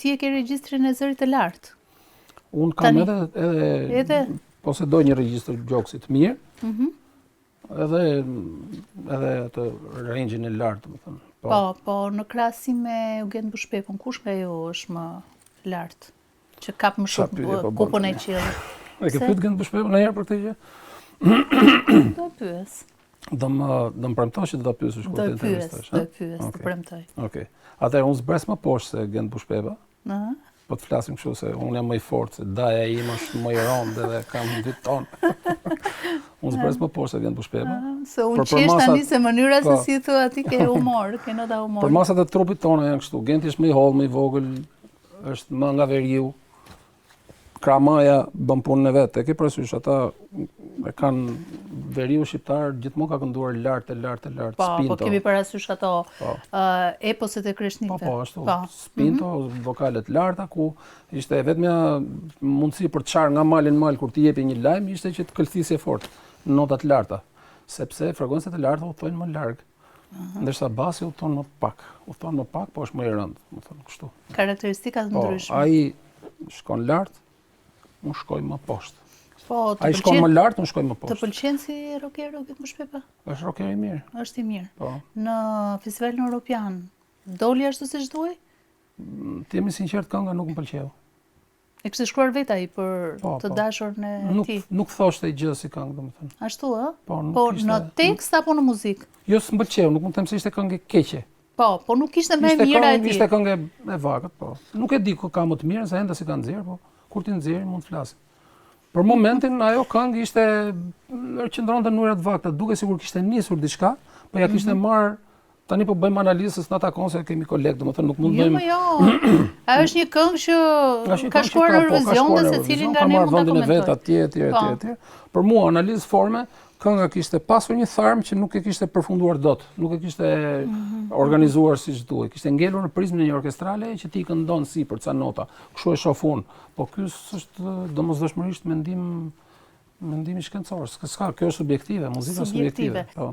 ti e ke regjistrin e zërit të lartë. Unë kam edhe posedoj një regjistër gjoksi të mirë, edhe atë range-in e lartë, domethënë. Po, në krahasim me Eugen Bushpekun, kush nga jo është më lartë? Që kap më shumë kupën e qiellit. E ke pyet Eugen Bushpekun ndonjëherë për këtë gjë? Do pyes. Do më premtosh që do ta pyesësh kur të interesosh. Do pyes, të premtoj. Okej. Atëherë unë zbres më poshtë se Eugen Bushpeka. Po të flasim kështu se unë jam më i fortë, se daja ime është më i rëndë dhe kam 2 tonë. Unë zbres më poshtë se Eugen Bushpeka. Se unë qesh tani se mënyra se si thua ti ke humor, ke nota humor. Për masat e trupit tonë janë kështu. Genti është më i hollë, më i vogël, është më nga veriu. Kramaja bën punën e vet. E ke parasysh ata e kanë veriu shqiptar gjithmonë ka kënduar lart Spinto. Po kemi parasysh ato eposet e Kreshnikëve. Po, ashtu. Spinto, vokalet larta ku ishte vetmja mundësi për të çarë nga malin mal kur ti jepi një lajm ishte që të këllëthisje fort në nota të larta, sepse frekuencat e larta udhtojnë më larg. Ndërsa basi udhton më pak. Udhton më pak, po është më i rëndë, më thon kështu. Karakteristika të ndryshme. Ai shkon lart, unë shkoj më poshtë. Po, ai shkon më lart, unë shkoj më poshtë. Të pëlqen si rocker Eugen Bushpeka? Është rocker i mirë. Është i mirë. Po. Në festivalin europian, doli ashtu siç duhej? Të jemi sinqert, kënga nuk më pëlqeu. E kishte shkruar vet ai për të dashurën e tij. Nuk thoshte gjë si këngë, domethënë. Ashtu ë? Po, në tekst apo në muzikë? Jo, s'm pëlqeu, nuk mund të them se ishte këngë keqe. Po nuk ishte më e mira e tij. Ishte këngë e vagët, po. Nuk e di ku ka më të mirë, se enda si ka nxjerr, po kur ti nxjerr mund të flasim. Për momentin ajo këngë ishte qëndronte në ujëra të vakta, duke sikur kishte nisur diçka, po ja kishte marr. Tani po bëjmë analizën na takon se kemi kolegë, domethënë nuk mund bëjmë. Jo. Ajo është një këngë që ka shkuar në Eurovision dhe secili nga ne mund ta komentojë. Etj. Për mua analizë forme, kënga kishte pasur një tharm që nuk e kishte përfunduar dot, nuk e kishte organizuar siç duhej. Kishte ngelur në prizmën e një orkestrale që ti këndon sipër ca nota. Kështu e shoh unë. Po ky është domosdoshmërisht mendim i shkencor. S'ka, kjo është subjektive, muzika është subjektive.